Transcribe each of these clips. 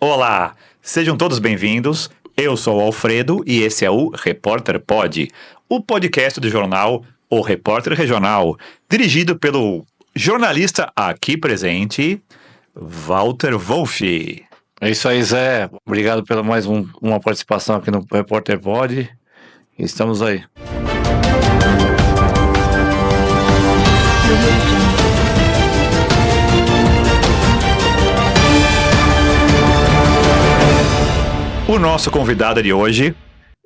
Olá, sejam todos bem-vindos. Eu sou o Alfredo e esse é o Repórter Pod, o podcast do jornal O Repórter Regional, dirigido pelo jornalista aqui presente, Walter Wolff. É isso aí, Zé. Obrigado pela mais uma participação aqui no Repórter Pod. Estamos aí. O nosso convidado de hoje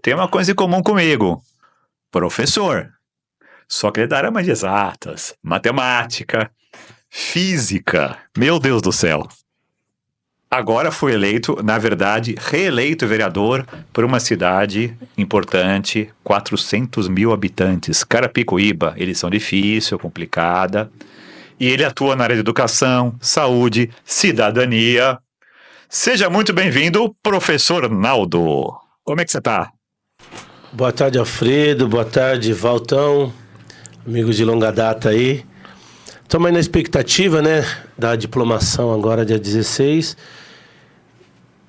tem uma coisa em comum comigo. Professor. Só que ele é da área de exatas, matemática, física. Meu Deus do céu. Agora foi eleito, na verdade, reeleito vereador por uma cidade importante, 400 mil habitantes. Carapicuíba, eleição difícil, complicada. E ele atua na área de educação, saúde, cidadania. Seja muito bem-vindo, professor Naldo. Como é que você está? Boa tarde, Alfredo. Boa tarde, Valtão. Amigos de longa data aí. Estamos aí na expectativa, né, da diplomação agora, dia 16.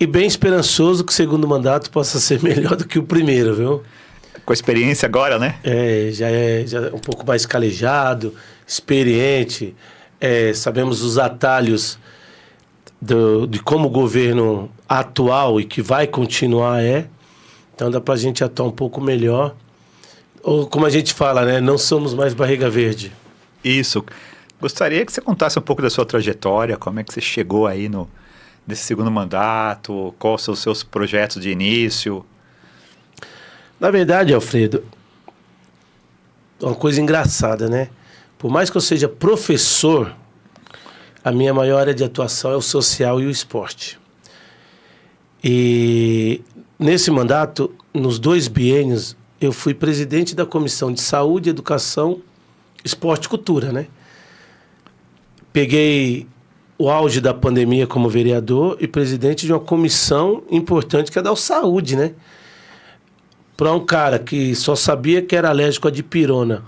E bem esperançoso que o segundo mandato possa ser melhor do que o primeiro, viu? Com a experiência agora, né? Já é um pouco mais calejado, experiente. Sabemos os atalhos de como o governo atual e que vai continuar Então dá pra gente atuar um pouco melhor. Ou como a gente fala, né? Não somos mais barriga verde. Isso. Gostaria que você contasse um pouco da sua trajetória, como é que você chegou aí nesse segundo mandato, quais são os seus projetos de início. Na verdade, Alfredo, uma coisa engraçada, né? Por mais que eu seja professor, a minha maior área de atuação é o social e o esporte. E nesse mandato, nos 2 biênios, eu fui presidente da Comissão de Saúde, Educação, Esporte e Cultura, né? Peguei o auge da pandemia como vereador e presidente de uma comissão importante que é da saúde, né? Para um cara que só sabia que era alérgico à dipirona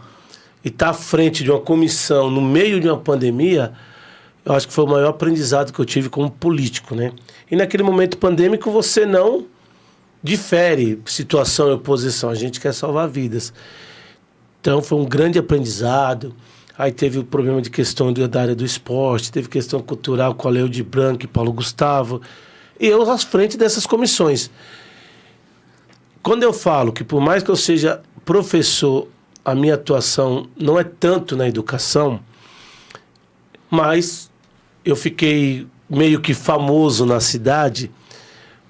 e tá à frente de uma comissão no meio de uma pandemia, eu acho que foi o maior aprendizado que eu tive como político, né? E naquele momento pandêmico você não difere situação e oposição, a gente quer salvar vidas. Então foi um grande aprendizado. Aí teve o problema de questão da área do esporte, teve questão cultural com a Leo de Branco e Paulo Gustavo. E eu às frente dessas comissões. Quando eu falo que por mais que eu seja professor, a minha atuação não é tanto na educação, mas eu fiquei meio que famoso na cidade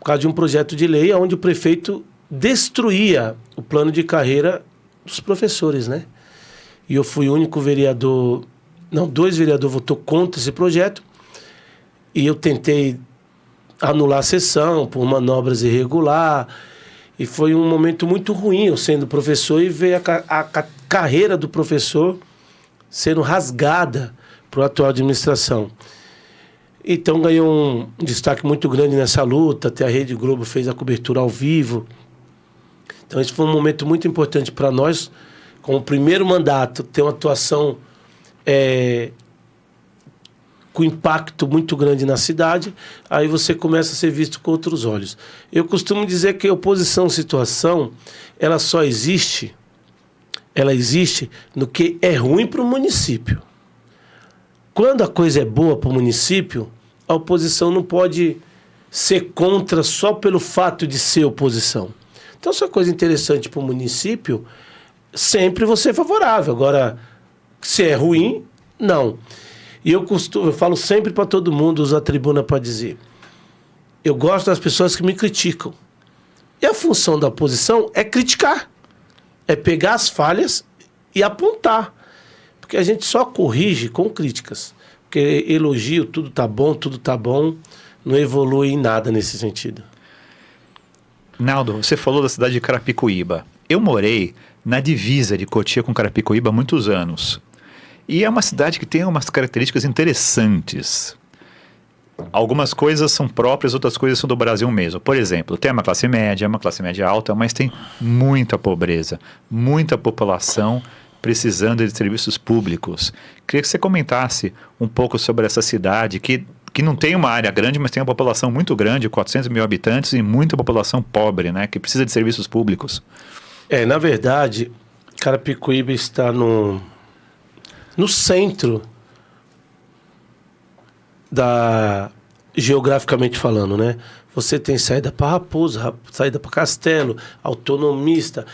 por causa de um projeto de lei onde o prefeito destruía o plano de carreira dos professores, né? E eu fui o único vereador... Não, 2 vereadores votou contra esse projeto. E eu tentei anular a sessão por manobras irregulares. E foi um momento muito ruim eu sendo professor e ver a carreira do professor sendo rasgada para a atual administração. Então ganhou um destaque muito grande nessa luta. Até a Rede Globo fez a cobertura ao vivo. Então esse foi um momento muito importante para nós, com o primeiro mandato, ter uma atuação com impacto muito grande na cidade, aí você começa a ser visto com outros olhos. Eu costumo dizer que a oposição-situação, ela só existe, no que é ruim para o município. Quando a coisa é boa para o município, a oposição não pode ser contra só pelo fato de ser oposição. Então, se é coisa interessante para o município, sempre você é favorável. Agora, se é ruim, não. E eu falo sempre para todo mundo, uso a tribuna para dizer, eu gosto das pessoas que me criticam. E a função da oposição é criticar. É pegar as falhas e apontar. Porque a gente só corrige com críticas. Porque elogio, tudo tá bom, não evolui em nada nesse sentido. Naldo, você falou da cidade de Carapicuíba. Eu morei na divisa de Cotia com Carapicuíba há muitos anos. E é uma cidade que tem umas características interessantes. Algumas coisas são próprias, outras coisas são do Brasil mesmo. Por exemplo, tem uma classe média alta, mas tem muita pobreza, muita população precisando de serviços públicos. Queria que você comentasse um pouco sobre essa cidade que que não tem uma área grande, mas tem uma população muito grande, 400 mil habitantes e muita população pobre, né? Que precisa de serviços públicos. Na verdade, Carapicuíba está no centro geograficamente falando, né? Você tem saída para Raposo, saída para Castelo, Autonomista.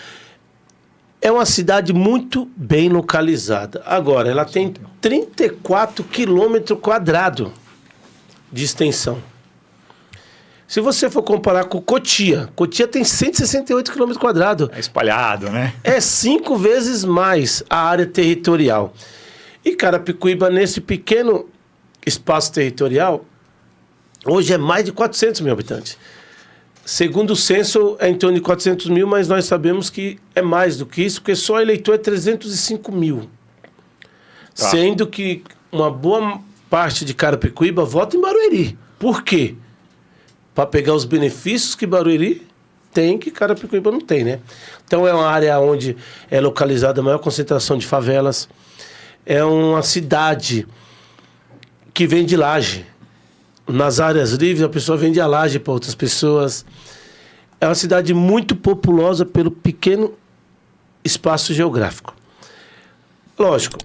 É uma cidade muito bem localizada. Agora, ela tem 34 quilômetros quadrados de extensão. Se você for comparar com Cotia tem 168 quilômetros quadrados. É espalhado, né? É 5 vezes mais a área territorial. E Carapicuíba, nesse pequeno espaço territorial, hoje é mais de 400 mil habitantes. Segundo o censo, é em torno de 400 mil, mas nós sabemos que é mais do que isso, porque só eleitor é 305 mil. Tá. Sendo que uma boa parte de Carapicuíba vota em Barueri. Por quê? Para pegar os benefícios que Barueri tem, que Carapicuíba não tem, né? Então é uma área onde é localizada a maior concentração de favelas. É uma cidade que vende laje. Nas áreas livres, a pessoa vende a laje para outras pessoas. É uma cidade muito populosa pelo pequeno espaço geográfico. Lógico,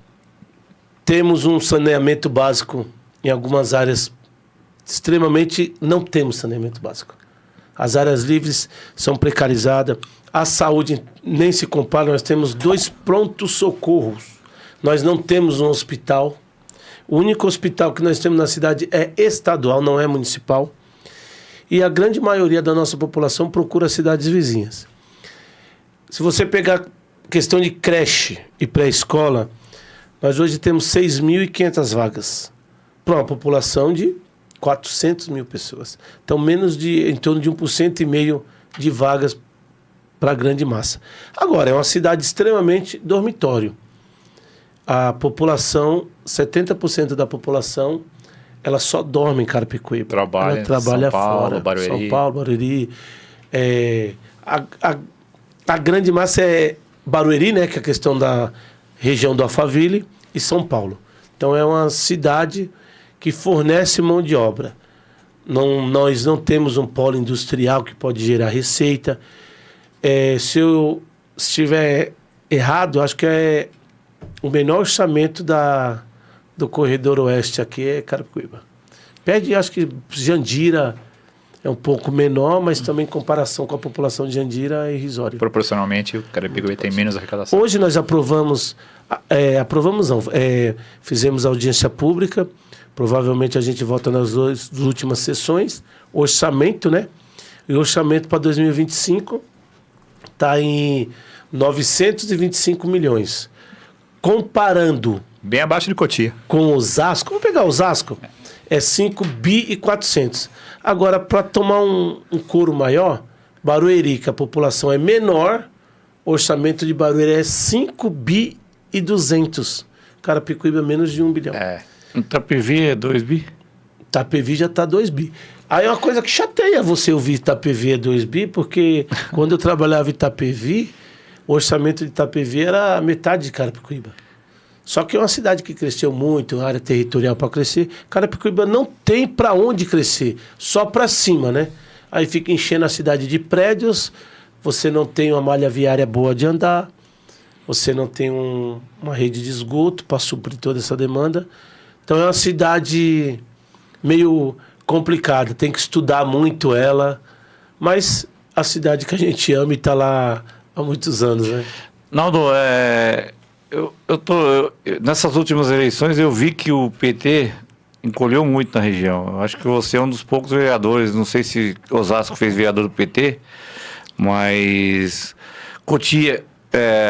temos um saneamento básico em algumas áreas. Extremamente não temos saneamento básico. As áreas livres são precarizadas. A saúde nem se compara. Nós temos 2 prontos-socorros. Nós não temos um hospital. O único hospital que nós temos na cidade é estadual, não é municipal. E a grande maioria da nossa população procura cidades vizinhas. Se você pegar questão de creche e pré-escola, nós hoje temos 6.500 vagas para uma população de 400 mil pessoas. Então, em torno de 1,5% de vagas para a grande massa. Agora, é uma cidade extremamente dormitório. A população, 70% da população, ela só dorme em Carapicuíba. Ela trabalha São Paulo, fora. Barueri. São Paulo, Barueri. A grande massa é Barueri, né, que é a questão da região do Alphaville, e São Paulo. Então é uma cidade que fornece mão de obra. Nós não temos um polo industrial que pode gerar receita. Se eu estiver errado, acho que o menor orçamento do corredor oeste aqui é Carapicuíba. Pede, acho que Jandira é um pouco menor, mas também em comparação com a população de Jandira é irrisório. Proporcionalmente, o Carapicuíba tem menos arrecadação. Hoje nós fizemos audiência pública, provavelmente a gente volta nas 2 últimas sessões, orçamento, né? E o orçamento para 2025 está em 925 milhões. Comparando... Bem abaixo de Cotia. Com Osasco, vamos pegar Osasco, é 5 bi e 400. Agora, para tomar um couro maior, Barueri, que a população é menor, o orçamento de Barueri é 5 bi e 200. Carapicuíba é menos de 1 bilhão. Itapevi é 2 bi? Itapevi já está 2 bi. Aí é uma coisa que chateia você ouvir Itapevi é 2 bi, porque quando eu trabalhava em Itapevi, o orçamento de Itapevi era a metade de Carapicuíba. Só que é uma cidade que cresceu muito, área territorial para crescer. Carapicuíba não tem para onde crescer, só para cima, né? Aí fica enchendo a cidade de prédios, você não tem uma malha viária boa de andar, você não tem uma rede de esgoto para suprir toda essa demanda. Então é uma cidade meio complicada, tem que estudar muito ela, mas a cidade que a gente ama e está lá há muitos anos, né? Naldo, nessas últimas eleições eu vi que o PT encolheu muito na região. Eu acho que você é um dos poucos vereadores, não sei se Osasco fez vereador do PT, mas Cotia,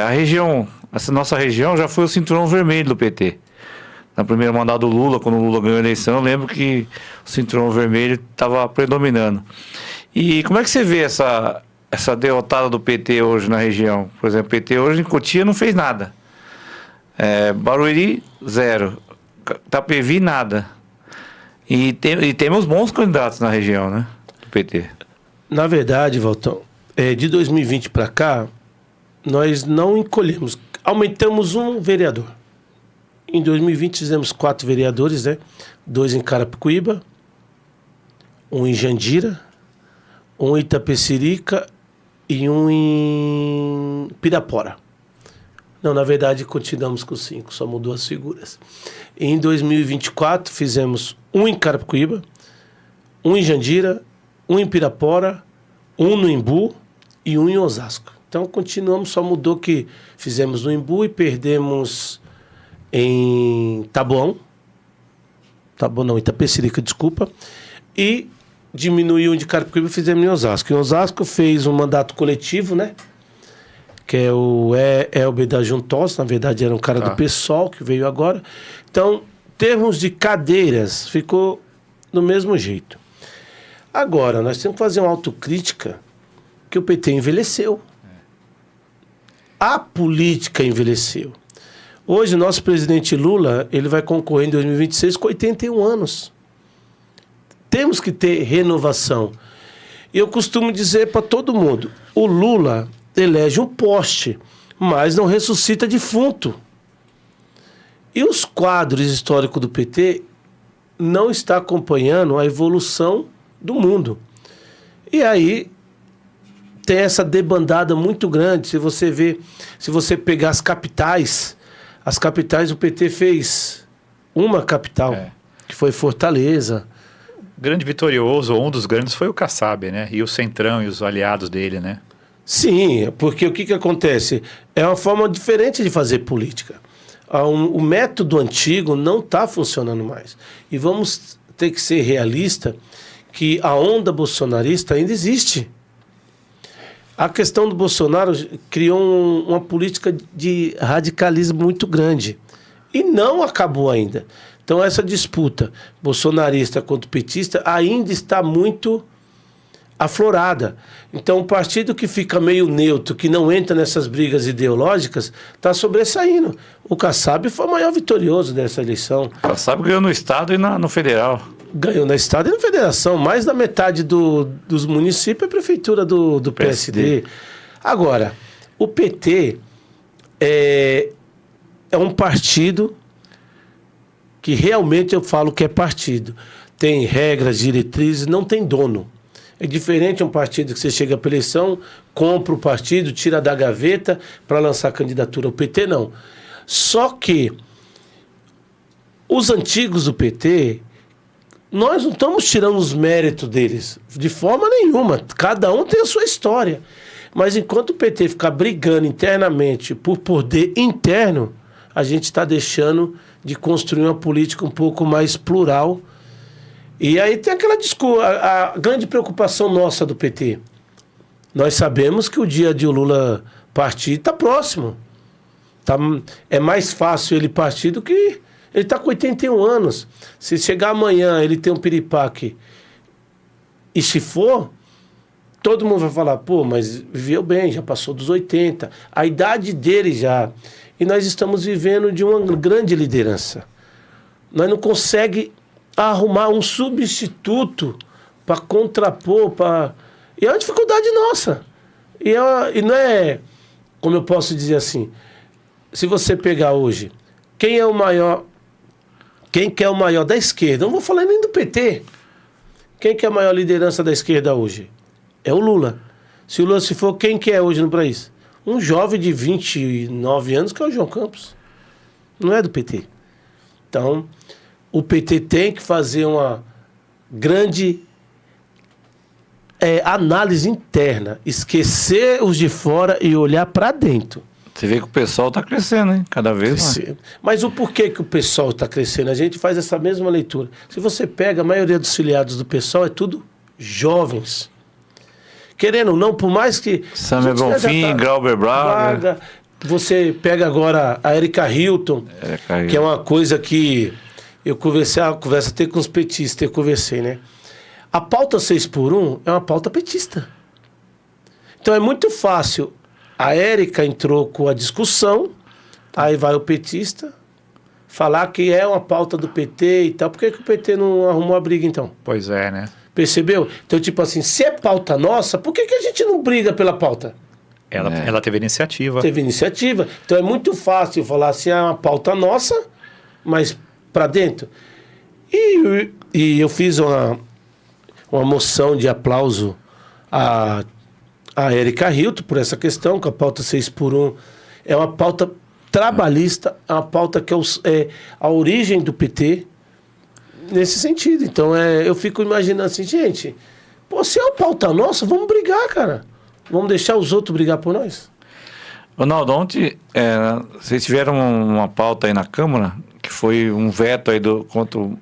a região, essa nossa região já foi o cinturão vermelho do PT. Na primeira mandato do Lula, quando o Lula ganhou a eleição, eu lembro que o cinturão vermelho estava predominando. E como é que você vê essa derrotada do PT hoje na região? Por exemplo, o PT hoje em Cotia não fez nada. Barueri, 0. Itapevi, nada. E temos bons candidatos na região, né? Do PT. Na verdade, Valtão, de 2020 para cá, nós não encolhemos. Aumentamos um vereador. Em 2020 fizemos 4 vereadores, né? 2 em Carapicuíba um em Jandira, um em Itapecerica e um em Pirapora. Não, na verdade, continuamos com 5, só mudou as figuras. Em 2024, fizemos um em Carapicuíba, um em Jandira, um em Pirapora, um no Embu e um em Osasco. Então, continuamos, só mudou que fizemos no Embu e perdemos em Taboão. Taboão não, Itapecerica, desculpa. E diminuiu de Carapicuíba e fizemos em Osasco. Em Osasco fez um mandato coletivo, né? Que é o Elber da Juntos, na verdade era um cara do PSOL que veio agora. Então, termos de cadeiras, ficou do mesmo jeito. Agora, nós temos que fazer uma autocrítica que o PT envelheceu. A política envelheceu. Hoje, o nosso presidente Lula, ele vai concorrer em 2026 com 81 anos. Temos que ter renovação. E eu costumo dizer para todo mundo, o Lula elege um poste, mas não ressuscita defunto. E os quadros históricos do PT não estão acompanhando a evolução do mundo. E aí tem essa debandada muito grande. Se você pegar as capitais o PT fez uma capital, que foi Fortaleza. Grande vitorioso, ou um dos grandes, foi o Kassab, né? E o Centrão e os aliados dele, né? Sim, porque o que acontece? É uma forma diferente de fazer política. O método antigo não está funcionando mais. E vamos ter que ser realistas que a onda bolsonarista ainda existe. A questão do Bolsonaro criou uma política de radicalismo muito grande. E não acabou ainda. Então essa disputa bolsonarista contra petista ainda está muito aflorada. Então o partido que fica meio neutro, que não entra nessas brigas ideológicas, está sobressaindo. O Kassab foi o maior vitorioso dessa eleição. O Kassab ganhou no estado e no federal. Ganhou na estado e na federação. Mais da metade dos municípios é prefeitura do PSD. Agora, o PT é um partido que realmente eu falo que é partido. Tem regras, diretrizes, não tem dono. É diferente um partido que você chega para eleição, compra o partido, tira da gaveta para lançar a candidatura. O PT não. Só que os antigos do PT, nós não estamos tirando os méritos deles, de forma nenhuma. Cada um tem a sua história. Mas enquanto o PT ficar brigando internamente por poder interno, a gente está deixando de construir uma política um pouco mais plural. E aí tem aquela discussão, a grande preocupação nossa do PT. Nós sabemos que o dia de o Lula partir está próximo. É mais fácil ele partir do que... Ele está com 81 anos. Se chegar amanhã, ele tem um piripaque e se for, todo mundo vai falar, pô, mas viveu bem, já passou dos 80. A idade dele já... E nós estamos vivendo de uma grande liderança. Nós não conseguimos arrumar um substituto para contrapor, e é uma dificuldade nossa. E não é, como eu posso dizer assim, se você pegar hoje, quem é o maior da esquerda? Não vou falar nem do PT. Quem que é a maior liderança da esquerda hoje? É o Lula. Se o Lula se for, quem que é hoje no país? Um jovem de 29 anos que é o João Campos. Não é do PT. Então, o PT tem que fazer uma grande análise interna. Esquecer os de fora e olhar para dentro. Você vê que o pessoal está crescendo, hein? Cada vez mais. Mas o porquê que o pessoal está crescendo? A gente faz essa mesma leitura. Se você pega a maioria dos filiados do pessoal, é tudo jovens. Querendo ou não, por mais que... Samuel Bonfim, Glauber Braga. Você pega agora a Erika Hilton, que é uma coisa que eu conversei até com os petistas, eu conversei, né? A pauta 6x1 é uma pauta petista. Então é muito fácil. A Erika entrou com a discussão, aí vai o petista falar que é uma pauta do PT e tal. Por que o PT não arrumou a briga, então? Pois é, né? Percebeu? Então, tipo assim, se é pauta nossa, por que a gente não briga pela pauta? Ela teve iniciativa. Teve iniciativa. Então é muito fácil falar assim, é uma pauta nossa, mas para dentro. E eu fiz uma moção de aplauso a Érica Hilton por essa questão, com a pauta 6x1. É uma pauta trabalhista, é uma pauta que é a origem do PT, nesse sentido. Então, eu fico imaginando assim, gente, pô, se é uma pauta nossa, vamos brigar, cara. Vamos deixar os outros brigar por nós. Ronaldo, ontem vocês tiveram uma pauta aí na Câmara, que foi um veto aí contra o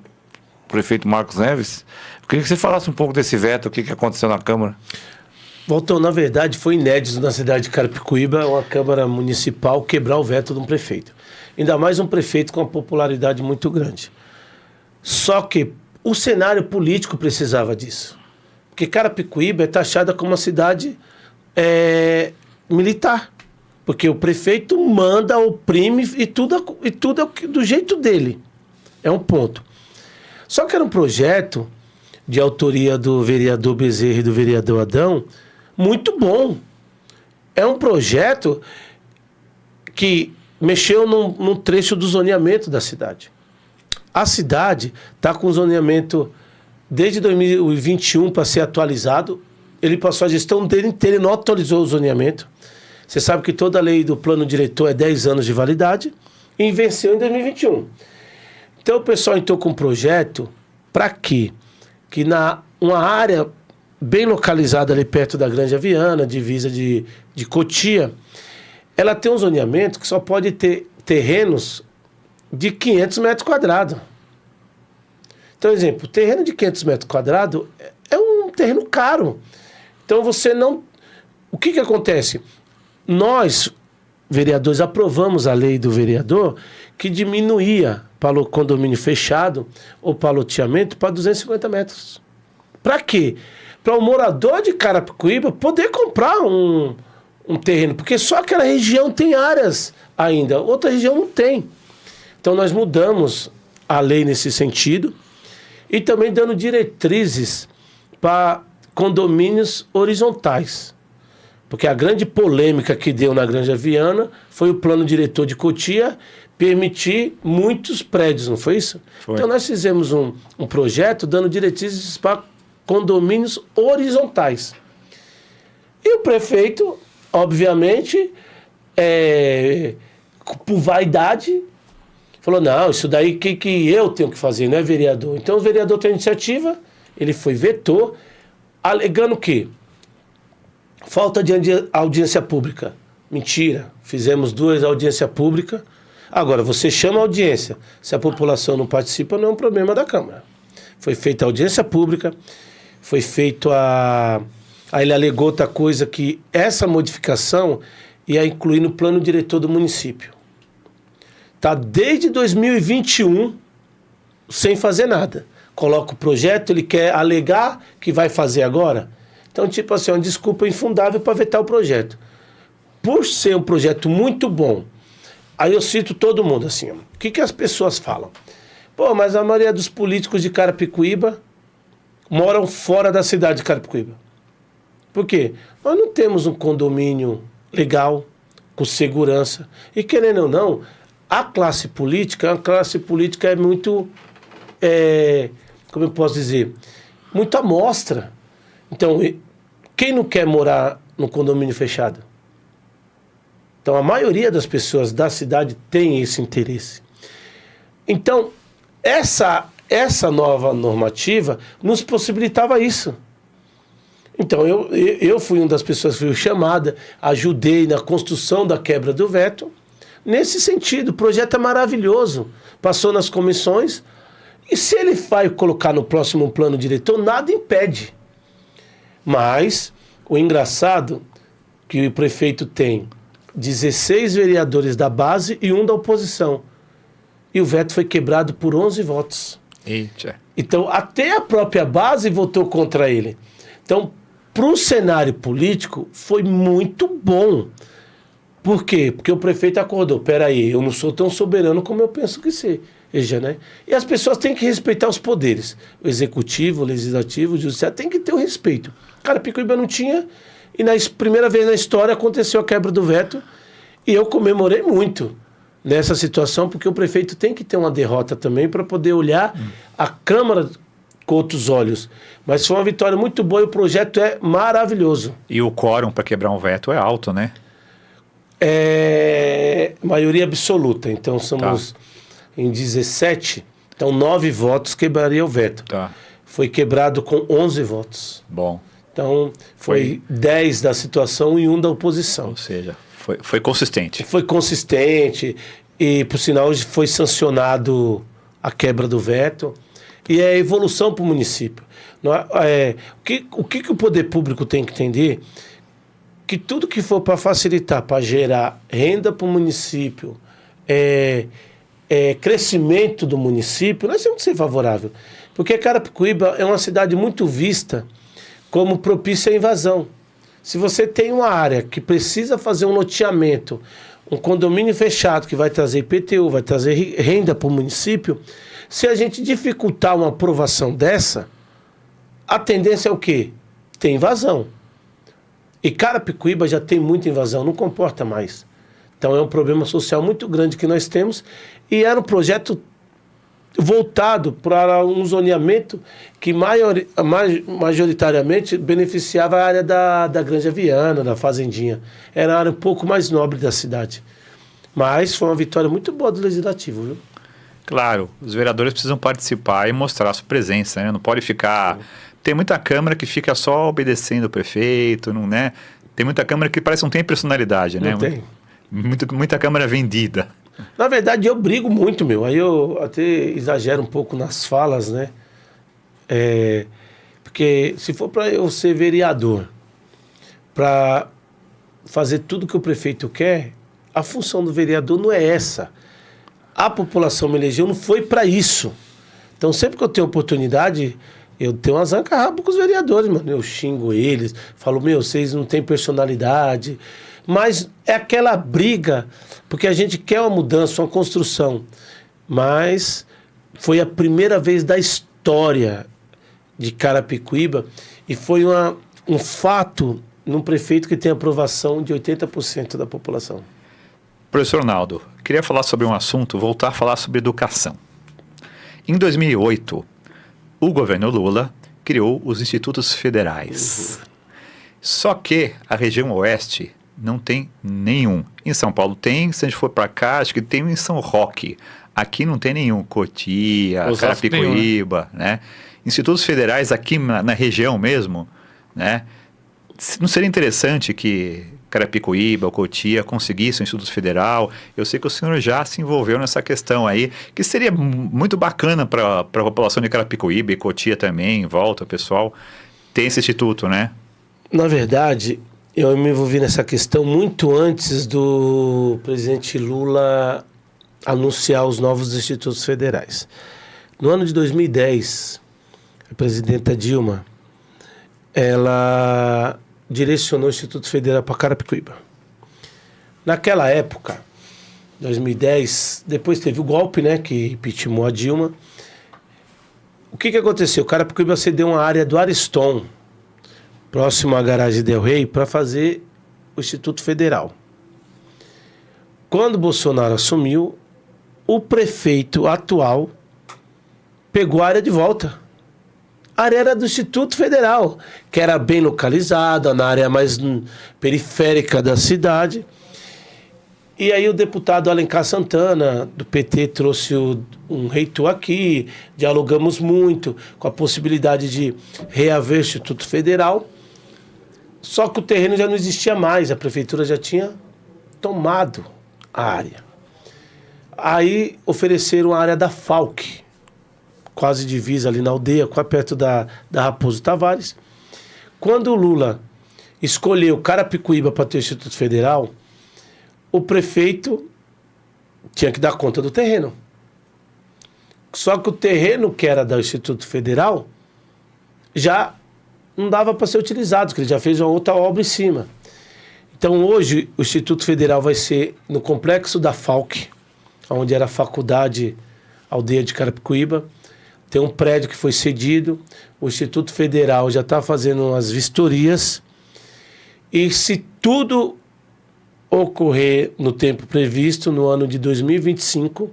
prefeito Marcos Neves. Eu queria que você falasse um pouco desse veto, o que aconteceu na Câmara. Walter, na verdade, foi inédito na cidade de Carapicuíba uma Câmara Municipal quebrar o veto de um prefeito. Ainda mais um prefeito com uma popularidade muito grande. Só que o cenário político precisava disso. Porque Carapicuíba é taxada como uma cidade militar. Porque o prefeito manda, oprime e tudo é do jeito dele. É um ponto. Só que era um projeto de autoria do vereador Bezerra e do vereador Adão muito bom. É um projeto que mexeu num trecho do zoneamento da cidade. A cidade está com zoneamento desde 2021 para ser atualizado. Ele passou a gestão dele inteira e não atualizou o zoneamento. Você sabe que toda a lei do plano diretor é 10 anos de validade e venceu em 2021. Então o pessoal entrou com um projeto para quê? Que uma área bem localizada ali perto da Grande Aviana, divisa de Cotia, ela tem um zoneamento que só pode ter terrenos de 500 metros quadrados. Então, exemplo, terreno de 500 metros quadrados é um terreno caro. Então você não... O que acontece? Nós, vereadores, aprovamos a lei do vereador que diminuía para o condomínio fechado ou para loteamento para 250 metros. Para quê? Para o morador de Carapicuíba poder comprar um terreno, porque só aquela região tem áreas ainda, outra região não tem. Então nós mudamos a lei nesse sentido e também dando diretrizes para condomínios horizontais. Porque a grande polêmica que deu na Grande Aviana foi o plano diretor de Cotia permitir muitos prédios, não foi isso? Foi. Então nós fizemos um projeto dando diretrizes para condomínios horizontais. E o prefeito, obviamente, por vaidade, falou, não, isso daí que eu tenho que fazer, não é vereador. Então o vereador tem a iniciativa, ele vetou, alegando que falta de audiência pública. Mentira. Fizemos 2 audiências públicas. Agora, você chama a audiência. Se a população não participa, não é um problema da Câmara. Foi feita a audiência pública. Foi feito Aí ele alegou outra coisa, que essa modificação ia incluir no plano diretor do município. Tá desde 2021 sem fazer nada. Coloca o projeto, ele quer alegar que vai fazer agora. Então, tipo assim, é uma desculpa infundável para vetar o projeto. Por ser um projeto muito bom, aí eu cito todo mundo assim, o que as pessoas falam? Pô, mas a maioria dos políticos de Carapicuíba moram fora da cidade de Carapicuíba. Por quê? Nós não temos um condomínio legal, com segurança. E querendo ou não, a classe política é muito, como eu posso dizer, muito amostra. Então, quem não quer morar no condomínio fechado? Então, a maioria das pessoas da cidade tem esse interesse. Então, essa nova normativa nos possibilitava isso. Então, eu fui uma das pessoas que foi chamada, ajudei na construção da quebra do veto. Nesse sentido, o projeto é maravilhoso. Passou nas comissões. E se ele vai colocar no próximo plano diretor, nada impede. Mas o engraçado que o prefeito tem 16 vereadores da base e 1 da oposição. E o veto foi quebrado por 11 votos. Eita. Então, até a própria base votou contra ele. Então, para o cenário político, foi muito bom. Por quê? Porque o prefeito acordou. Peraí, eu não sou tão soberano como eu penso que seja, né? E as pessoas têm que respeitar os poderes. O executivo, o legislativo, o judiciário, tem que ter o respeito. Carapicuíba não tinha, e na primeira vez na história aconteceu a quebra do veto, e eu comemorei muito nessa situação, porque o prefeito tem que ter uma derrota também para poder olhar a Câmara com outros olhos. Mas foi uma vitória muito boa e o projeto é maravilhoso. E o quórum para quebrar um veto é alto, né? É maioria absoluta. Então somos em 17. Então 9 votos quebraria o veto. Tá. Foi quebrado com 11 votos. Bom. Então foi 10 da situação e 1 da oposição. Ou seja, foi consistente. Foi consistente e, por sinal, foi sancionado a quebra do veto. E é evolução para o município. O que o poder público tem que entender? Que tudo que for para facilitar, para gerar renda para o município, crescimento do município, nós temos que ser favorável. Porque Carapicuíba é uma cidade muito vista como propícia à invasão. Se você tem uma área que precisa fazer um loteamento, um condomínio fechado que vai trazer IPTU, vai trazer renda para o município, se a gente dificultar uma aprovação dessa, a tendência é o quê? Tem invasão. E Carapicuíba já tem muita invasão, não comporta mais. Então é um problema social muito grande que nós temos e era um projeto voltado para um zoneamento que majoritariamente beneficiava a área da Granja Viana, da Fazendinha. Era a área um pouco mais nobre da cidade. Mas foi uma vitória muito boa do Legislativo, viu? Claro, os vereadores precisam participar e mostrar a sua presença, né? Não pode ficar... Tem muita Câmara que fica só obedecendo o prefeito, não, né? Tem muita Câmara que parece que não tem personalidade, né? Não tem. Muita Câmara vendida. Na verdade, eu brigo muito, meu. Aí eu até exagero um pouco nas falas, né? Porque se for para eu ser vereador, para fazer tudo que o prefeito quer, a função do vereador não é essa. A população me elegeu, não foi para isso. Então, sempre que eu tenho oportunidade, eu tenho umas arranca-rabo com os vereadores, mano. Eu xingo eles, falo, vocês não têm personalidade. Mas é aquela briga, porque a gente quer uma mudança, uma construção. Mas foi a primeira vez da história de Carapicuíba e foi um fato num prefeito que tem aprovação de 80% da população. Professor Naldo, queria falar sobre um assunto, voltar a falar sobre educação. Em 2008, o governo Lula criou os institutos federais. Só que a região oeste não tem nenhum. Em São Paulo tem, se a gente for para cá, acho que tem um em São Roque. Aqui não tem nenhum. Cotia, Carapicuíba, né? Institutos federais aqui na região mesmo, né? Não seria interessante que Carapicuíba, Cotia conseguissem um instituto federal? Eu sei que o senhor já se envolveu nessa questão aí, que seria muito bacana para a população de Carapicuíba e Cotia também, em volta, pessoal, ter esse instituto, né? Na verdade, eu me envolvi nessa questão muito antes do presidente Lula anunciar os novos institutos federais. No ano de 2010, a presidenta Dilma, ela direcionou o Instituto Federal para Carapicuíba. Naquela época, 2010, depois teve o golpe, né, que impeachmentou a Dilma. O que aconteceu? Carapicuíba cedeu uma área do Ariston, próximo à garagem Del Rey, para fazer o Instituto Federal. Quando Bolsonaro assumiu, o prefeito atual pegou a área de volta. A área era do Instituto Federal, que era bem localizada, na área mais periférica da cidade. E aí o deputado Alencar Santana, do PT, trouxe um reitor aqui, dialogamos muito com a possibilidade de reaver o Instituto Federal. Só que o terreno já não existia mais, a prefeitura já tinha tomado a área. Aí ofereceram a área da FAUC, quase divisa ali na aldeia, quase perto da Raposo Tavares. Quando o Lula escolheu Carapicuíba para ter o Instituto Federal, o prefeito tinha que dar conta do terreno. Só que o terreno que era do Instituto Federal já não dava para ser utilizado, porque ele já fez uma outra obra em cima. Então hoje o Instituto Federal vai ser no complexo da FAUC, onde era a faculdade aldeia de Carapicuíba. Tem um prédio que foi cedido, o Instituto Federal já está fazendo as vistorias e se tudo ocorrer no tempo previsto, no ano de 2025,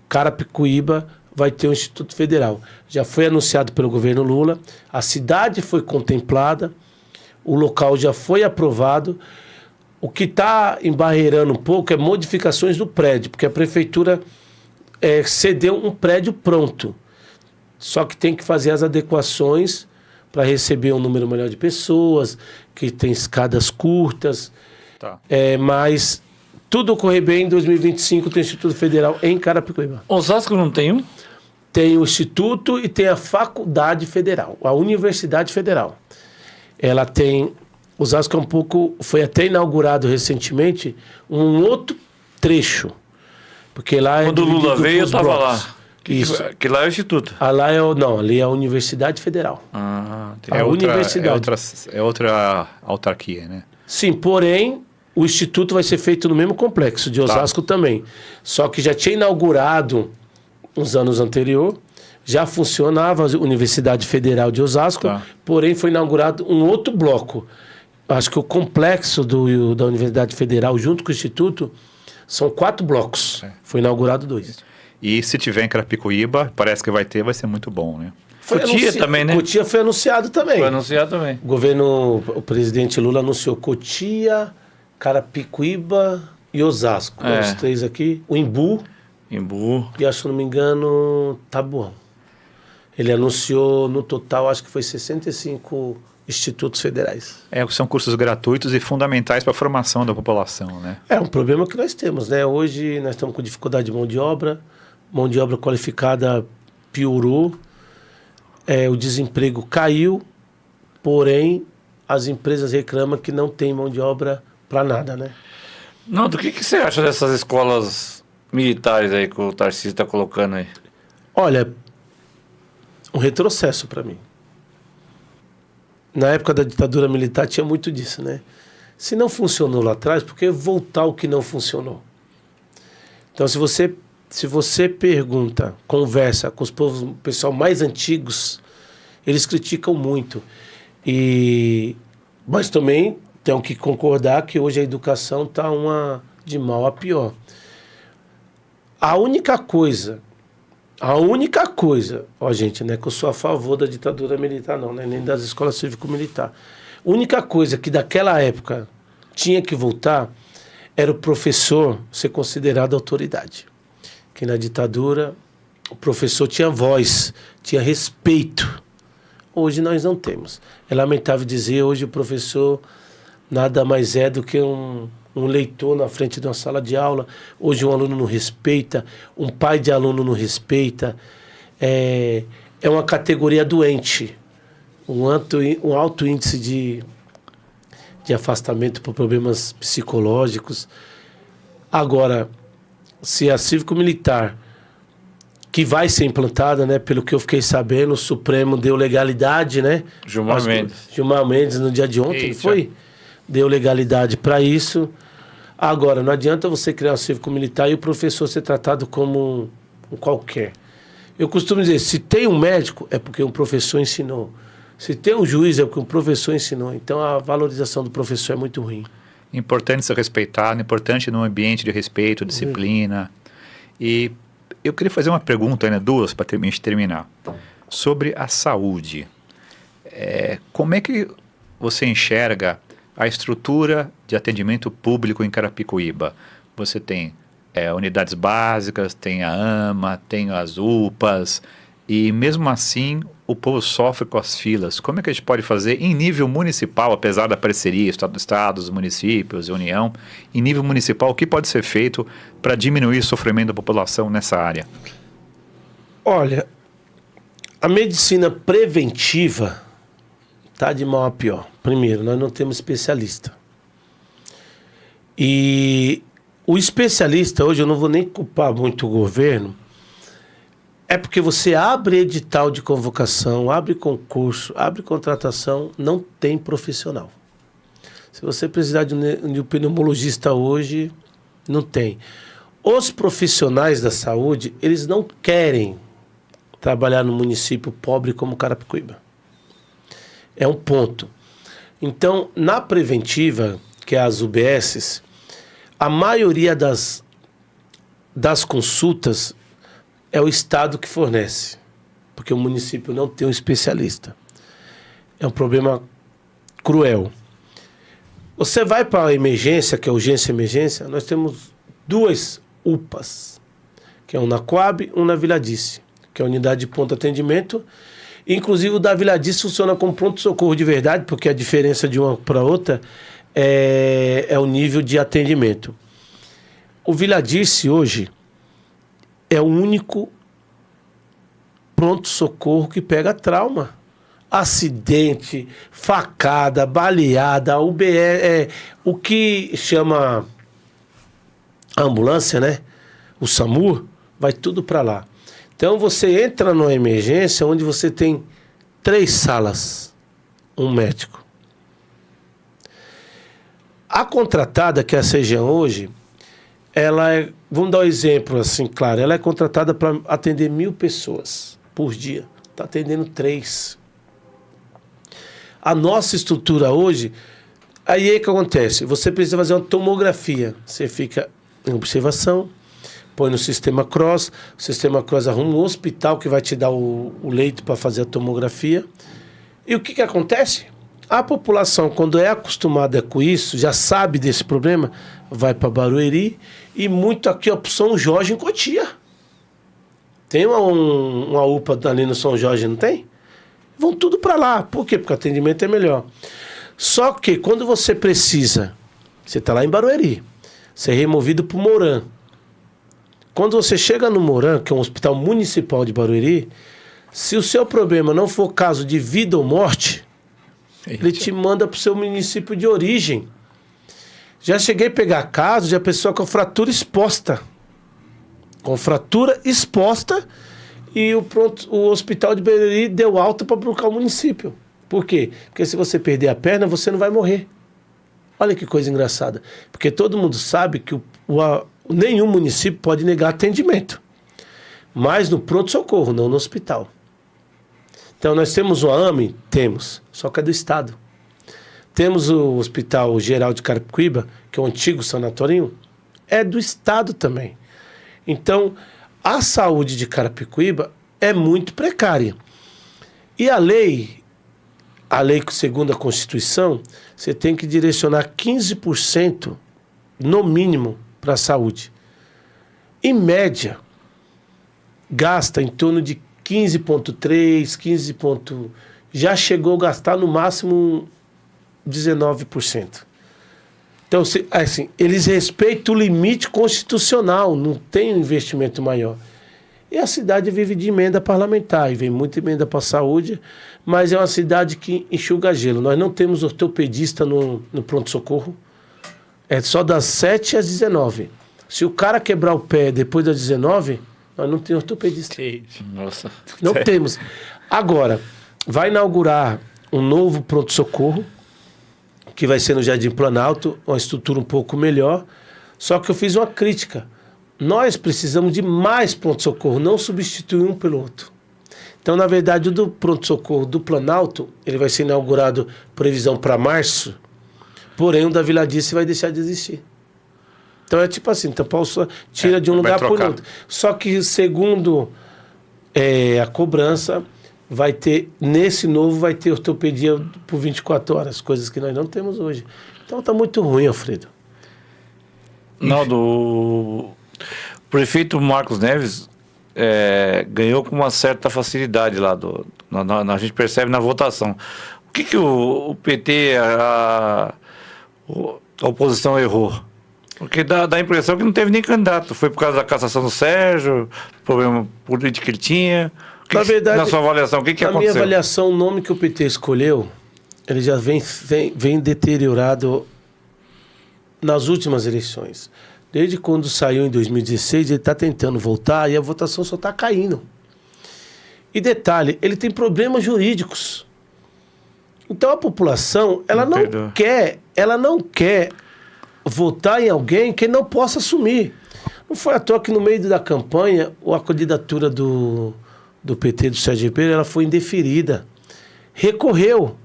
Carapicuíba vai ter um Instituto Federal. Já foi anunciado pelo governo Lula, a cidade foi contemplada, o local já foi aprovado. O que está embarreirando um pouco é modificações do prédio, porque a prefeitura cedeu um prédio pronto. Só que tem que fazer as adequações para receber um número melhor de pessoas, que tem escadas curtas. Tá. Mas tudo ocorrer bem, em 2025 tem o Instituto Federal em Carapicuíba. Osasco não tem um? Tem o Instituto e tem a Faculdade Federal, a Universidade Federal. Ela tem... Osasco é um pouco... Foi até inaugurado recentemente um outro trecho. Porque lá Quando o Lula veio, eu estava lá. Isso. Que lá é o Instituto. Lá não, ali é a Universidade Federal. Tem. Universidade. É outra autarquia, né? Sim, porém, o Instituto vai ser feito no mesmo complexo de Osasco também. Só que já tinha inaugurado uns anos anterior, já funcionava a Universidade Federal de Osasco, porém foi inaugurado um outro bloco. Acho que o complexo da Universidade Federal, junto com o Instituto, são 4 blocos. Foi inaugurado 2. E se tiver em Carapicuíba, parece que vai ser muito bom, né? Cotia também, né? Cotia foi anunciado também. Foi anunciado também. O presidente Lula anunciou Cotia, Carapicuíba e Osasco. Os 3 aqui. O Imbu. E, acho, se não me engano, Taboão. Ele anunciou, no total, acho que foi 65 institutos federais. São cursos gratuitos e fundamentais para a formação da população, né? É um problema que nós temos, né? Hoje nós estamos com dificuldade de mão de obra qualificada piorou, o desemprego caiu, porém as empresas reclamam que não tem mão de obra para nada, né? Não, do que você acha dessas escolas militares aí que o Tarcísio está colocando aí? Olha, um retrocesso para mim. Na época da ditadura militar tinha muito disso, né? Se não funcionou lá atrás, por que voltar ao que não funcionou? Então, se você pergunta, conversa com os povos, o pessoal mais antigos, eles criticam muito. Mas também tem que concordar que hoje a educação está de mal a pior. A única coisa, gente, não é que eu sou a favor da ditadura militar, não, né? Nem das escolas cívico-militar. A única coisa que daquela época tinha que voltar era o professor ser considerado autoridade. Que na ditadura o professor tinha voz, tinha respeito. Hoje nós não temos. É lamentável dizer, hoje o professor nada mais é do que um leitor na frente de uma sala de aula. Hoje um aluno não respeita, um pai de aluno não respeita. É uma categoria doente. Um alto índice de afastamento por problemas psicológicos. Agora, se a cívico-militar, que vai ser implantada, né, pelo que eu fiquei sabendo, o Supremo deu legalidade, né? Gilmar Mendes, no dia de ontem, não foi? Deu legalidade para isso. Agora, não adianta você criar um cívico-militar e o professor ser tratado como um qualquer. Eu costumo dizer, se tem um médico, é porque um professor ensinou. Se tem um juiz, é porque um professor ensinou. Então, a valorização do professor é muito ruim. Importante ser respeitado, importante num ambiente de respeito, disciplina. E eu queria fazer uma pergunta, né, 2, para terminar. Sobre a saúde. Como é que você enxerga a estrutura de atendimento público em Carapicuíba? Você tem unidades básicas, tem a AMA, tem as UPAs, e mesmo assim o povo sofre com as filas. Como é que a gente pode fazer em nível municipal, apesar da parceria, estados, municípios, União, em nível municipal, o que pode ser feito para diminuir o sofrimento da população nessa área? Olha, a medicina preventiva está de mal a pior. Primeiro, nós não temos especialista. E o especialista, hoje eu não vou nem culpar muito o governo, é porque você abre edital de convocação, abre concurso, abre contratação, não tem profissional. Se você precisar de um pneumologista hoje, não tem. Os profissionais da saúde, eles não querem trabalhar no município pobre como Carapicuíba. É um ponto. Então, na preventiva, que é as UBSs, a maioria das consultas é o Estado que fornece, porque o município não tem um especialista. É um problema cruel. Você vai para a emergência, que é urgência e emergência, nós temos 2 UPAs, que é um na Coab, um na Vila Dice, que é a unidade de pronto atendimento. Inclusive o da Vila Dice funciona como pronto-socorro de verdade, porque a diferença de uma para outra é o nível de atendimento. O Vila Dice hoje é o único pronto-socorro que pega trauma. Acidente, facada, baleada, UBE, o que chama a ambulância, né? O SAMU, vai tudo para lá. Então você entra numa emergência onde você tem 3 salas, um médico. A contratada, que é a região hoje, ela é, vamos dar um exemplo assim, claro, ela é contratada para atender 1.000 pessoas por dia. Está atendendo 3. A nossa estrutura hoje, aí é que acontece, você precisa fazer uma tomografia, você fica em observação, põe no sistema Cross, o sistema Cross arruma um hospital que vai te dar o leito para fazer a tomografia. E o que acontece? A população, quando é acostumada com isso, já sabe desse problema, vai para Barueri e muito aqui, ó, São Jorge em Cotia. Tem uma UPA ali no São Jorge, não tem? Vão tudo para lá. Por quê? Porque o atendimento é melhor. Só que quando você precisa, você está lá em Barueri, você é removido para o Mourã. Quando você chega no Mourã, que é um hospital municipal de Barueri, se o seu problema não for caso de vida ou morte, ele te manda para o seu município de origem. Já cheguei a pegar casos de a pessoa com fratura exposta. Com fratura exposta, e o hospital de Barueri deu alta para procurar o município. Por quê? Porque se você perder a perna, você não vai morrer. Olha que coisa engraçada. Porque todo mundo sabe que nenhum município pode negar atendimento. Mas no pronto-socorro, não no hospital. Então nós temos o AME? Temos, só que é do Estado. Temos o Hospital Geral de Carapicuíba, que é o antigo sanatório, é do Estado também. Então, a saúde de Carapicuíba é muito precária. E a lei que segundo a Constituição, você tem que direcionar 15% no mínimo para a saúde. Em média, gasta em torno de 15,3%, 15%. Já chegou a gastar no máximo 19%. Então, assim, eles respeitam o limite constitucional, não tem um investimento maior. E a cidade vive de emenda parlamentar, e vem muita emenda para a saúde, mas é uma cidade que enxuga gelo. Nós não temos ortopedista no pronto-socorro, é só das 7 às 19. Se o cara quebrar o pé depois das 19, nós não temos ortopedista. Nossa. Não temos. Agora, vai inaugurar um novo pronto-socorro, que vai ser no Jardim Planalto, uma estrutura um pouco melhor. Só que eu fiz uma crítica. Nós precisamos de mais pronto-socorro, não substituir um pelo outro. Então, na verdade, o do pronto-socorro do Planalto, ele vai ser inaugurado, previsão para março, porém o da Vila Dice vai deixar de existir. Então é tipo assim, então tira de um lugar para o outro. Só que segundo a cobrança, vai ter, nesse novo vai ter ortopedia por 24 horas, coisas que nós não temos hoje. Então tá muito ruim, Alfredo. Naldo, o prefeito Marcos Neves ganhou com uma certa facilidade lá, a gente percebe na votação. O que o PT, a oposição errou? Porque dá a impressão que não teve nem candidato. Foi por causa da cassação do Sérgio, problema político que ele tinha. Na verdade, na sua avaliação, o que aconteceu? Na minha avaliação, o nome que o PT escolheu, ele já vem deteriorado nas últimas eleições. Desde quando saiu em 2016, ele está tentando voltar e a votação só está caindo. E detalhe, ele tem problemas jurídicos. Então a população, ela não quer votar em alguém que não possa assumir. Não foi à toa que no meio da campanha, a candidatura do PT, do Sérgio Ribeiro, ela foi indeferida. Recorreu.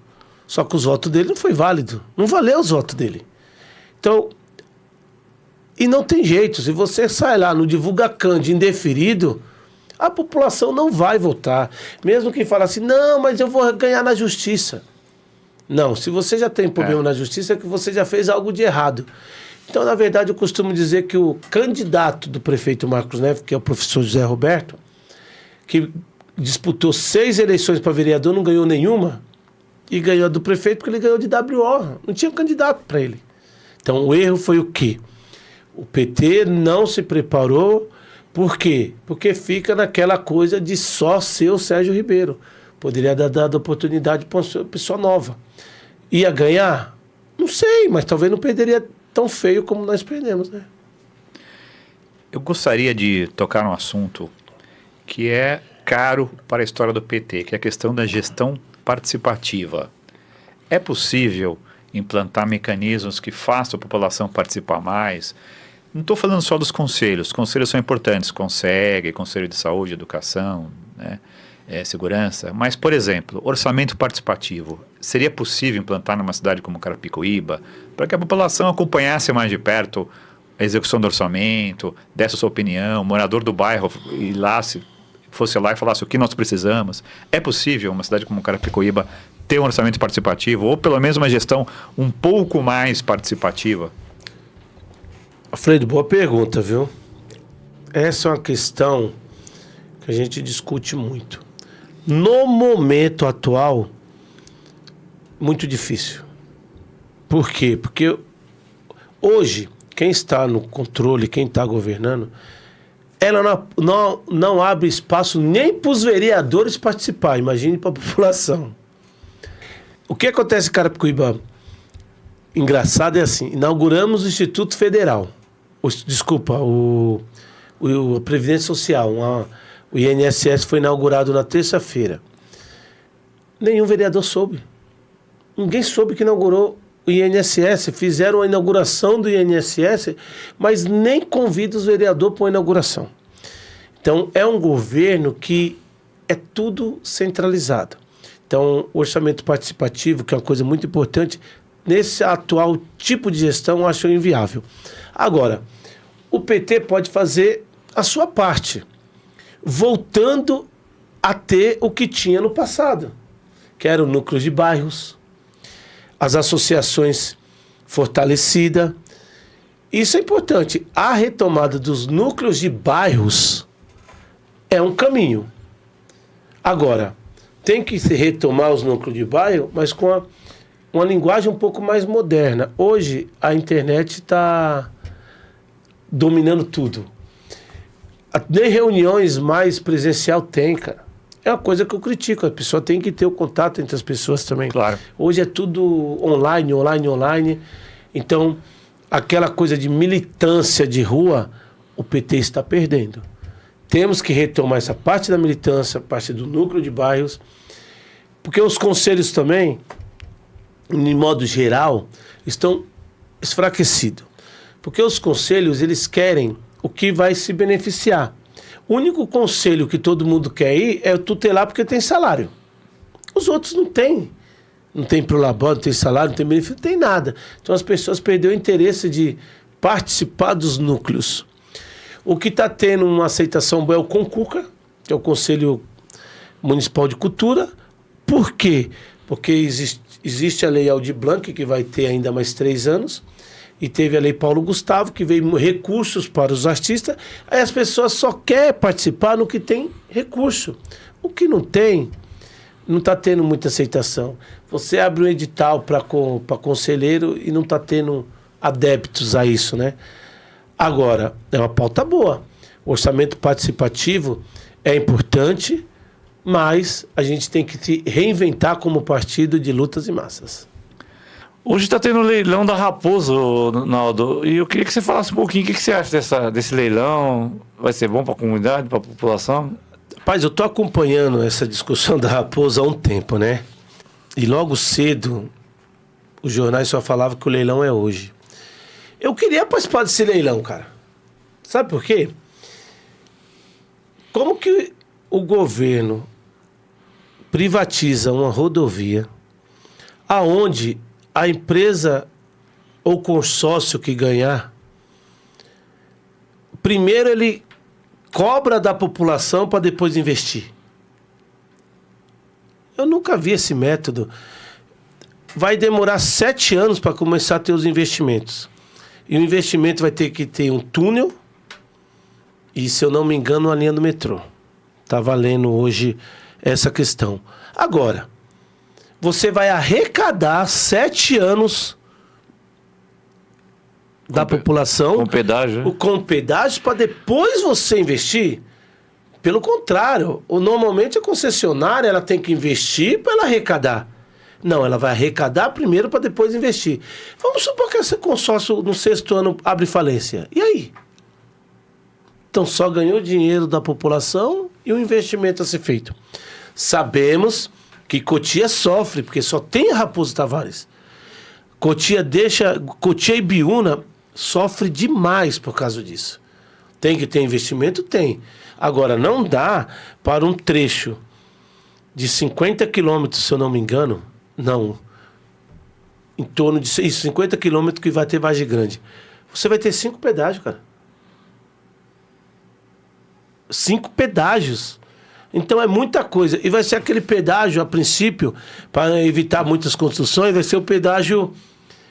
Só que os votos dele não foi válido. Não valeu os votos dele. Então, e não tem jeito. Se você sai lá no Divulga Cande indeferido, A população não vai votar. Mesmo quem fala assim, não, mas eu vou ganhar na justiça. Não, se você já tem problema na justiça, é que você já fez algo de errado. Então, na verdade, eu costumo dizer que o candidato do prefeito Marcos Neves, que é o professor José Roberto, que disputou 6 eleições para vereador, não ganhou nenhuma, e ganhou do prefeito porque ele ganhou de WO. Não tinha candidato para ele. Então, o erro foi o quê? O PT não se preparou. Por quê? Porque fica naquela coisa de só ser o Sérgio Ribeiro. Poderia dar dado oportunidade para uma pessoa nova. Ia ganhar? Não sei, mas talvez não perderia tão feio como nós perdemos, né? Eu gostaria de tocar num assunto que é caro para a história do PT, que é a questão da gestão participativa. É possível implantar mecanismos que façam a população participar mais? Não estou falando só dos conselhos. Os conselhos são importantes, Conselho de Saúde, Educação, né? Segurança. Mas, por exemplo, orçamento participativo. Seria possível implantar numa cidade como Carapicuíba para que a população acompanhasse mais de perto a execução do orçamento, desse a sua opinião, o morador do bairro fosse lá e falasse o que nós precisamos? É possível uma cidade como Carapicuíba ter um orçamento participativo ou pelo menos uma gestão um pouco mais participativa? Alfredo, boa pergunta, viu? Essa é uma questão que a gente discute muito. No momento atual, muito difícil. Por quê? Porque hoje, quem está no controle, quem está governando, ela não abre espaço nem para os vereadores participar, imagine para a população. O que acontece em Carapicuíba, engraçado, é assim, inauguramos o Instituto Federal, a Previdência Social, o INSS foi inaugurado na terça-feira. Nenhum vereador soube. Ninguém soube que inaugurou o INSS. Fizeram a inauguração do INSS, mas nem convida os vereadores para a inauguração. Então, é um governo que é tudo centralizado. Então, o orçamento participativo, que é uma coisa muito importante, nesse atual tipo de gestão, eu acho inviável. Agora, o PT pode fazer a sua parte, voltando a ter o que tinha no passado, que eram núcleos de bairros, as associações fortalecidas. Isso é importante. A retomada dos núcleos de bairros é um caminho. Agora, tem que se retomar os núcleos de bairro, mas com uma linguagem um pouco mais moderna. Hoje, a internet está dominando tudo. Nem reuniões mais presencial tem, cara. É uma coisa que eu critico. A pessoa tem que ter o contato entre as pessoas também. Claro. Hoje é tudo online. Então, aquela coisa de militância de rua, o PT está perdendo. Temos que retomar essa parte da militância, a parte do núcleo de bairros, porque os conselhos também, de modo geral, estão enfraquecidos. Porque os conselhos, eles querem o que vai se beneficiar. O único conselho que todo mundo quer ir é o tutelar porque tem salário. Os outros não têm. Não tem prolabore, não tem salário, não tem benefício, não tem nada. Então as pessoas perderam o interesse de participar dos núcleos. O que está tendo uma aceitação boa é o CONCUCA, que é o Conselho Municipal de Cultura. Por quê? Porque existe a Lei Aldir Blanc, que vai ter ainda mais 3 anos, e teve a Lei Paulo Gustavo, que veio recursos para os artistas. Aí as pessoas só querem participar no que tem recurso. O que não tem, não está tendo muita aceitação. Você abre um edital para conselheiro e não está tendo adeptos a isso, né? Agora, é uma pauta boa. O orçamento participativo é importante, mas a gente tem que se reinventar como partido de lutas e massas. Hoje está tendo o leilão da Raposa, Naldo, e eu queria que você falasse um pouquinho o que você acha desse leilão. Vai ser bom para a comunidade, para a população? Rapaz, eu estou acompanhando essa discussão da Raposa há um tempo, né? E logo cedo, os jornais só falavam que o leilão é hoje. Eu queria participar desse leilão, cara. Sabe por quê? Como que o governo privatiza uma rodovia aonde a empresa ou consórcio que ganhar, primeiro ele cobra da população para depois investir. Eu nunca vi esse método. Vai demorar 7 anos para começar a ter os investimentos. E o investimento vai ter que ter um túnel e, se eu não me engano, uma linha do metrô. Está valendo hoje essa questão. Agora, você vai arrecadar 7 anos da população Com pedágio, né? com pedágio para depois você investir? Pelo contrário, normalmente a concessionária ela tem que investir para ela arrecadar. Não, ela vai arrecadar primeiro para depois investir. Vamos supor que esse consórcio no 6º ano abre falência. E aí? Então só ganhou dinheiro da população e o investimento a ser feito. Sabemos que Cotia sofre, porque só tem a Raposo Tavares. Cotia e Biúna sofre demais por causa disso. Tem que ter investimento? Tem. Agora, não dá para um trecho de 50 quilômetros, se eu não me engano, não, em torno de 50 quilômetros que vai ter Vargem Grande. Você vai ter 5 pedágios, cara. 5 pedágios. Então é muita coisa. E vai ser aquele pedágio, a princípio, para evitar muitas construções, vai ser o pedágio...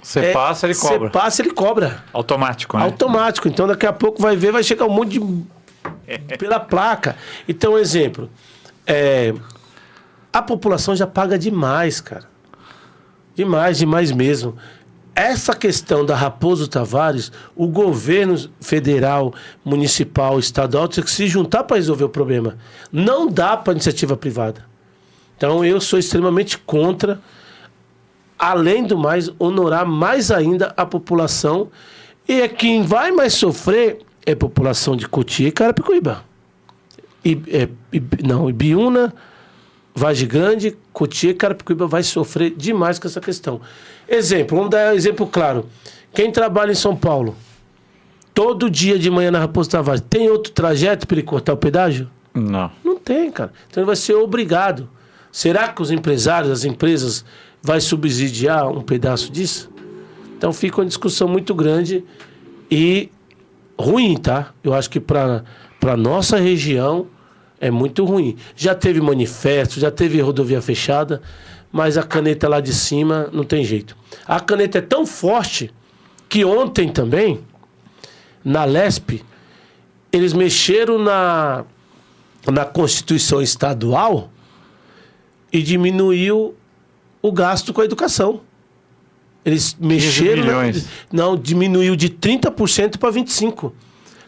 Você passa, ele cobra. Você passa, ele cobra. Automático, né? Automático. Então daqui a pouco vai chegar um monte de... pela placa. Então, exemplo, a população já paga demais, cara. Demais mesmo. Essa questão da Raposo Tavares, o governo federal, municipal, estadual, tem que se juntar para resolver o problema. Não dá para iniciativa privada. Então, eu sou extremamente contra, além do mais, honorar mais ainda a população. E quem vai mais sofrer é a população de Cotia e Carapicuíba. Ibiúna, Vargem Grande, Cotia e Carapicuíba vai sofrer demais com essa questão. Exemplo, vamos dar um exemplo claro. Quem trabalha em São Paulo, todo dia de manhã na Raposo Tavares, tem outro trajeto para ele cortar o pedágio? Não. Não tem, cara. Então ele vai ser obrigado. Será que os empresários, as empresas, vai subsidiar um pedaço disso? Então fica uma discussão muito grande e ruim, tá? Eu acho que para nossa região é muito ruim. Já teve manifesto, já teve rodovia fechada, mas a caneta lá de cima não tem jeito. A caneta é tão forte que ontem também, na Lesp, eles mexeram na Constituição Estadual e diminuiu o gasto com a educação. Eles mexeram... Não, diminuiu de 30% para 25%.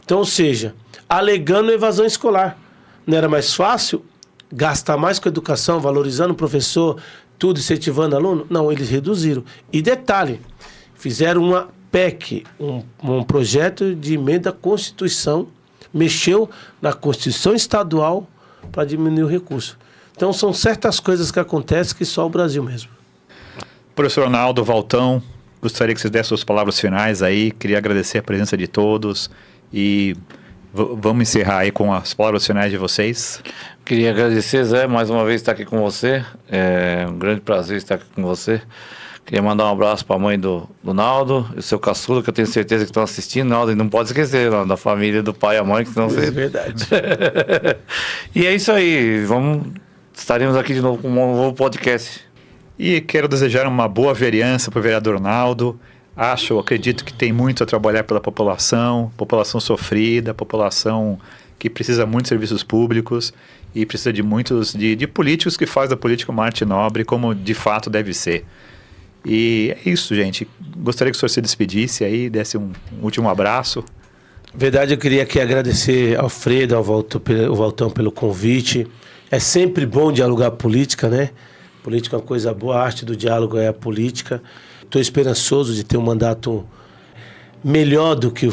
Então, ou seja, alegando evasão escolar. Não era mais fácil gastar mais com a educação, valorizando o professor, tudo, incentivando o aluno? Não, eles reduziram. E detalhe, fizeram uma PEC, um projeto de emenda à Constituição, mexeu na Constituição Estadual para diminuir o recurso. Então, são certas coisas que acontecem que só o Brasil mesmo. Professor Ronaldo, Valtão, gostaria que vocês dessem suas palavras finais aí. Queria agradecer a presença de todos e vamos encerrar aí com as palavras finais de vocês. Queria agradecer, Zé, mais uma vez estar aqui com você. É um grande prazer estar aqui com você. Queria mandar um abraço para a mãe do Naldo e o seu caçulo, que eu tenho certeza que estão assistindo, Naldo, e não pode esquecer, Naldo, da família, do pai e a mãe, que senão você... É verdade. E é isso aí, estaremos aqui de novo com um novo podcast. E quero desejar uma boa vereança para o vereador Naldo. Acredito que tem muito a trabalhar pela população sofrida, população que precisa muito de serviços públicos e precisa de muitos de políticos que fazem da política uma arte nobre, como de fato deve ser. E é isso, gente. Gostaria que o senhor se despedisse aí, desse um último abraço. Verdade, eu queria aqui agradecer ao Alfredo, ao Valtão pelo convite. É sempre bom dialogar política, né? Política é uma coisa boa, a arte do diálogo é a política. Estou esperançoso de ter um mandato melhor do que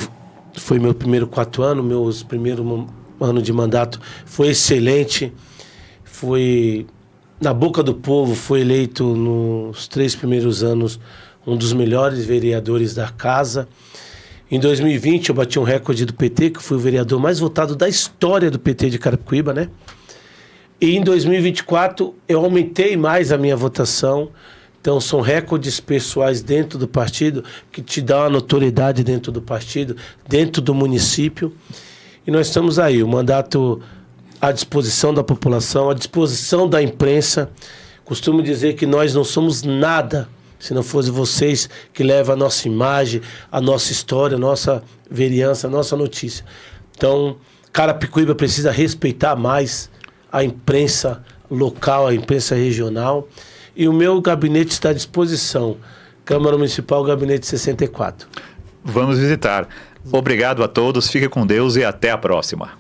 foi meu primeiro 4 anos. Meus primeiros anos de mandato foi excelente. Foi na boca do povo, foi eleito nos 3 primeiros anos um dos melhores vereadores da casa. Em 2020 eu bati um recorde do PT, que fui o vereador mais votado da história do PT de Carapicuíba, né? E em 2024 eu aumentei mais a minha votação. Então são recordes pessoais dentro do partido que te dão uma notoriedade dentro do partido, dentro do município. E nós estamos aí, o mandato à disposição da população, à disposição da imprensa. Costumo dizer que nós não somos nada se não fosse vocês que levam a nossa imagem, a nossa história, a nossa vereança, a nossa notícia. Então, Carapicuíba precisa respeitar mais a imprensa local, a imprensa regional. E o meu gabinete está à disposição. Câmara Municipal, Gabinete 64. Vamos visitar. Obrigado a todos, fique com Deus e até a próxima.